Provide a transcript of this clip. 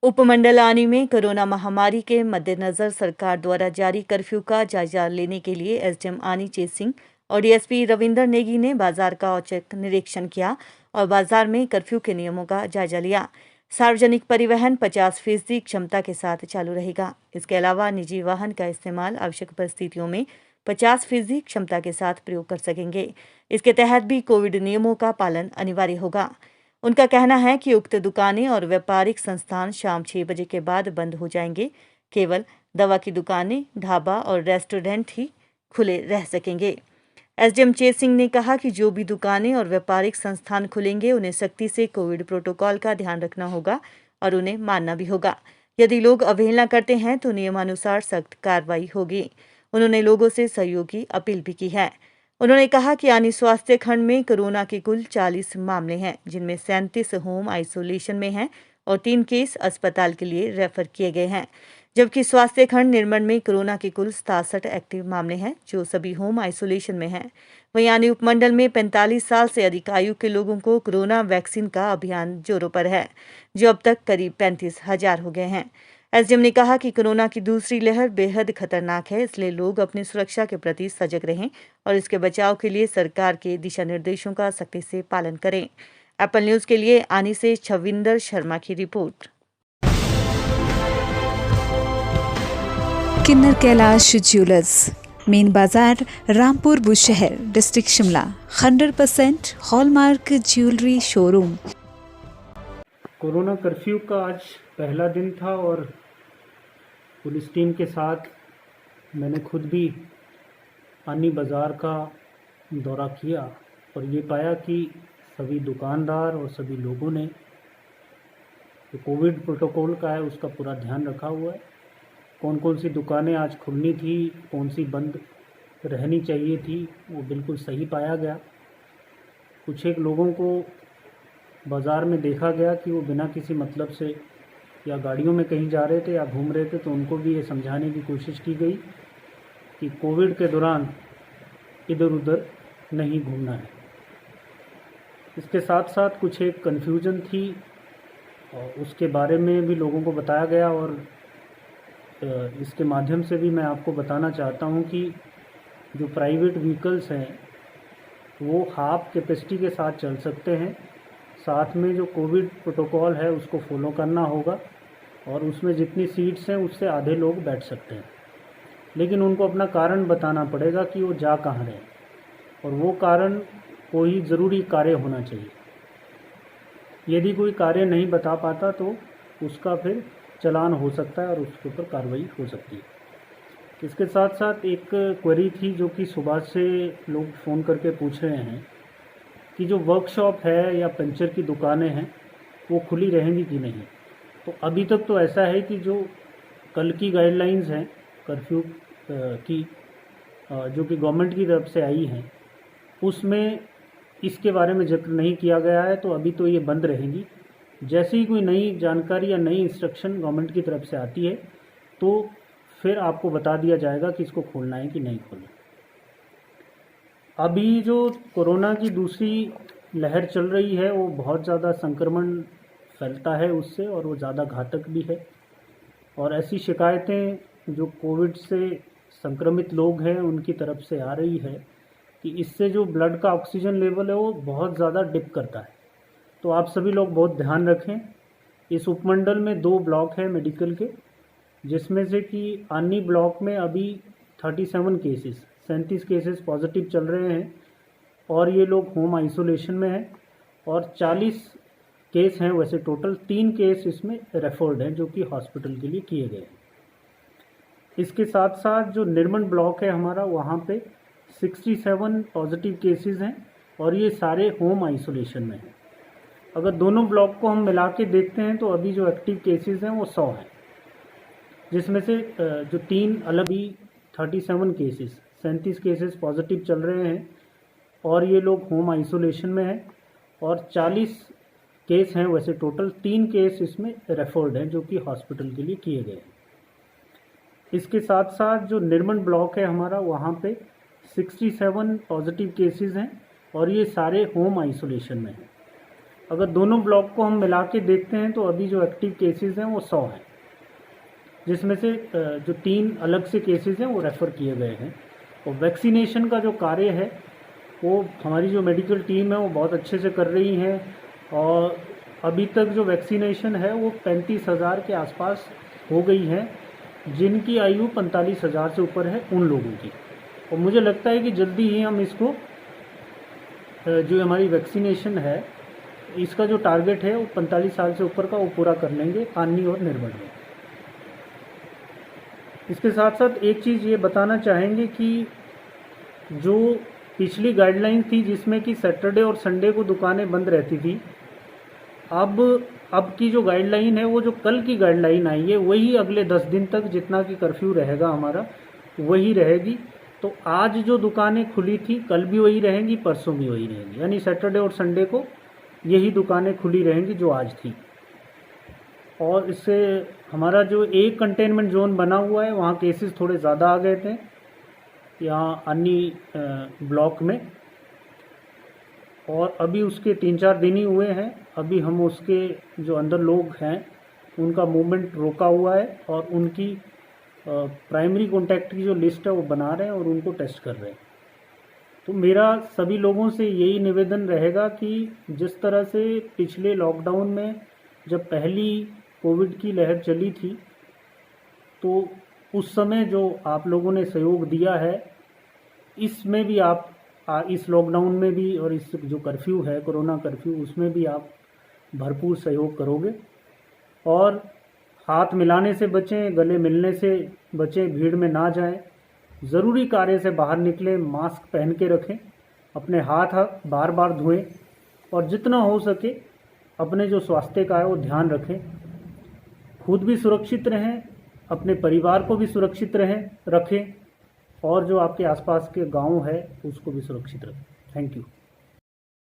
उपमंडल आनी में कोरोना महामारी के मद्देनजर सरकार द्वारा जारी कर्फ्यू का जायजा लेने के लिए एसडीएम आनी चेत सिंह और डीएसपी रविंदर नेगी ने बाजार का औचक निरीक्षण किया और बाजार में कर्फ्यू के नियमों का जायजा लिया। सार्वजनिक परिवहन 50% क्षमता के साथ चालू रहेगा। इसके अलावा निजी वाहन का इस्तेमाल आवश्यक परिस्थितियों में 50% क्षमता के साथ प्रयोग कर सकेंगे। इसके तहत भी कोविड नियमों का पालन अनिवार्य होगा। उनका कहना है कि उक्त दुकानें और व्यापारिक संस्थान शाम 6 बजे के बाद बंद हो जाएंगे। केवल दवा की दुकानें, ढाबा और रेस्टोरेंट ही खुले रह सकेंगे। एसडीएम चेत सिंह ने कहा कि जो भी दुकानें और व्यापारिक संस्थान खुलेंगे उन्हें सख्ती से कोविड प्रोटोकॉल का ध्यान रखना होगा और उन्हें मानना भी होगा। यदि लोग अवहेलना करते हैं तो नियमानुसार सख्त कार्रवाई होगी। उन्होंने लोगों से सहयोग की अपील भी की है। उन्होंने कहा कि आनी स्वास्थ्य खंड में कोरोना के कुल 40 मामले हैं, जिनमें 37 होम आइसोलेशन में हैं और 3 केस अस्पताल के लिए रेफर किए गए हैं, जबकि स्वास्थ्य खंड निर्मल में कोरोना के कुल 67 एक्टिव मामले हैं, जो सभी होम आइसोलेशन में हैं। वहीं आनी उपमंडल में 45 साल से अधिक आयु के लोगों को कोरोना वैक्सीन का अभियान जोरों पर है, जो अब तक करीब 35,000 हो गए हैं। एसडीएम ने कहा कि कोरोना की दूसरी लहर बेहद खतरनाक है, इसलिए लोग अपनी सुरक्षा के प्रति सजग रहें और इसके बचाव के लिए सरकार के दिशा निर्देशों का सख्ती से पालन करें। एप्पल न्यूज के लिए आनी से छविंदर शर्मा की report. Kinnar Kailash jewellers, main Bazaar, Rampur Bushahr, district Shimla. 100% hallmark jewellery showroom. Corona curfew का आज पहला दिन था और पुलिस टीम के साथ मैंने खुद भी आनी बाज़ार का दौरा किया और ये पाया कि सभी दुकानदार और सभी लोगों ने जो कोविड प्रोटोकॉल का है उसका पूरा ध्यान रखा हुआ है। कौन कौन सी दुकानें आज खुलनी थी, कौन सी बंद रहनी चाहिए थी, वो बिल्कुल सही पाया गया। कुछ एक लोगों को बाज़ार में देखा गया कि वो बिना किसी मतलब से या गाड़ियों में कहीं जा रहे थे या घूम रहे थे, तो उनको भी ये समझाने की कोशिश की गई कि कोविड के दौरान इधर उधर नहीं घूमना है। इसके साथ साथ कुछ एक कन्फ्यूजन थी और उसके बारे में भी लोगों को बताया गया और इसके माध्यम से भी मैं आपको बताना चाहता हूँ कि जो प्राइवेट व्हीकल्स हैं वो हाफ कैपेसिटी के साथ चल सकते हैं। साथ में जो कोविड प्रोटोकॉल है उसको फॉलो करना होगा और उसमें जितनी सीट्स हैं उससे आधे लोग बैठ सकते हैं, लेकिन उनको अपना कारण बताना पड़ेगा कि वो जा कहाँ रहे हैं और वो कारण कोई ज़रूरी कार्य होना चाहिए। यदि कोई कार्य नहीं बता पाता तो उसका फिर चालान हो सकता है और उसके ऊपर कार्रवाई हो सकती है। इसके साथ साथ एक क्वेरी थी जो कि सुबह से लोग फ़ोन करके पूछ रहे हैं कि जो वर्कशॉप है या पंचर की दुकानें हैं वो खुली रहेंगी कि नहीं। तो अभी तक तो ऐसा है कि जो कल की गाइडलाइंस हैं कर्फ्यू की जो कि गवर्नमेंट की तरफ से आई हैं उसमें इसके बारे में जिक्र नहीं किया गया है, तो अभी तो ये बंद रहेंगी। जैसे ही कोई नई जानकारी या नई इंस्ट्रक्शन गवर्नमेंट की तरफ से आती है तो फिर आपको बता दिया जाएगा कि इसको खोलना है कि नहीं खोलना। अभी जो कोरोना की दूसरी लहर चल रही है वो बहुत ज़्यादा संक्रमण फैलता है उससे और वो ज़्यादा घातक भी है और ऐसी शिकायतें जो कोविड से संक्रमित लोग हैं उनकी तरफ से आ रही है कि इससे जो ब्लड का ऑक्सीजन लेवल है वो बहुत ज़्यादा डिप करता है। तो आप सभी लोग बहुत ध्यान रखें। इस उपमंडल में 2 ब्लॉक हैं मेडिकल के, जिसमें से कि आनी ब्लॉक में अभी 37 केसेस पॉजिटिव चल रहे हैं और ये लोग होम आइसोलेशन में हैं और 40 केस हैं। वैसे टोटल 3 केस इसमें रेफर्ड हैं जो कि हॉस्पिटल के लिए किए गए हैं। इसके साथ साथ जो निर्मल ब्लॉक है हमारा, वहाँ पे 67 पॉजिटिव केसेस हैं और ये सारे होम आइसोलेशन में हैं। अगर दोनों ब्लॉक को हम मिला के देखते हैं तो अभी जो एक्टिव केसेस हैं वो 100 हैं, जिसमें से जो 3 अलग ही 37 केसेस पॉजिटिव चल रहे हैं और ये लोग होम आइसोलेशन में हैं और 40 केस हैं। वैसे टोटल 3 केस इसमें रेफर्ड हैं जो कि हॉस्पिटल के लिए किए गए हैं। इसके साथ साथ जो निर्मल ब्लॉक है हमारा, वहाँ पे 67 पॉजिटिव केसेस हैं और ये सारे होम आइसोलेशन में हैं। अगर दोनों ब्लॉक को हम मिला के देखते हैं तो अभी जो एक्टिव केसेस हैं वो 100 हैं, जिसमें से जो 3 अलग से केसेस हैं वो रेफ़र किए गए हैं। और वैक्सीनेशन का जो कार्य है वो हमारी जो मेडिकल टीम है वो बहुत अच्छे से कर रही है, और अभी तक जो वैक्सीनेशन है वो 35,000 के आसपास हो गई है, जिनकी आयु 45,000 से ऊपर है उन लोगों की। और मुझे लगता है कि जल्दी ही हम इसको जो हमारी वैक्सीनेशन है इसका जो टारगेट है वो 45 साल से ऊपर का वो पूरा कर लेंगे आनी और निर्भर में। इसके साथ साथ एक चीज़ ये बताना चाहेंगे कि जो पिछली गाइडलाइन थी जिसमें कि सैटरडे और संडे को दुकानें बंद रहती थी, अब की जो गाइडलाइन है वो जो कल की गाइडलाइन आई है वही अगले 10 दिन तक जितना कि कर्फ्यू रहेगा हमारा वही रहेगी। तो आज जो दुकानें खुली थी कल भी वही रहेंगी, परसों भी वही रहेंगी, यानी सैटरडे और संडे को यही दुकानें खुली रहेंगी जो आज थी। और इससे हमारा जो एक कंटेनमेंट जोन बना हुआ है वहाँ केसेस थोड़े ज़्यादा आ गए थे यहाँ अन्य ब्लॉक में, और अभी उसके 3-4 दिन ही हुए हैं। अभी हम उसके जो अंदर लोग हैं उनका मूवमेंट रोका हुआ है और उनकी प्राइमरी कॉन्टैक्ट की जो लिस्ट है वो बना रहे हैं और उनको टेस्ट कर रहे हैं। तो मेरा सभी लोगों से यही निवेदन रहेगा कि जिस तरह से पिछले लॉकडाउन में जब पहली कोविड की लहर चली थी तो उस समय जो आप लोगों ने सहयोग दिया है, इसमें भी आप इस लॉकडाउन में भी और इस जो कर्फ्यू है कोरोना कर्फ्यू उसमें भी आप भरपूर सहयोग करोगे। और हाथ मिलाने से बचें, गले मिलने से बचें, भीड़ में ना जाएं, ज़रूरी कार्य से बाहर निकलें, मास्क पहन के रखें, अपने हाथ बार बार धोएं और जितना हो सके अपने जो स्वास्थ्य का है वो ध्यान रखें। खुद भी सुरक्षित रहें, अपने परिवार को भी सुरक्षित रखें और जो आपके आसपास के गांव है उसको भी सुरक्षित रखें। Thank you.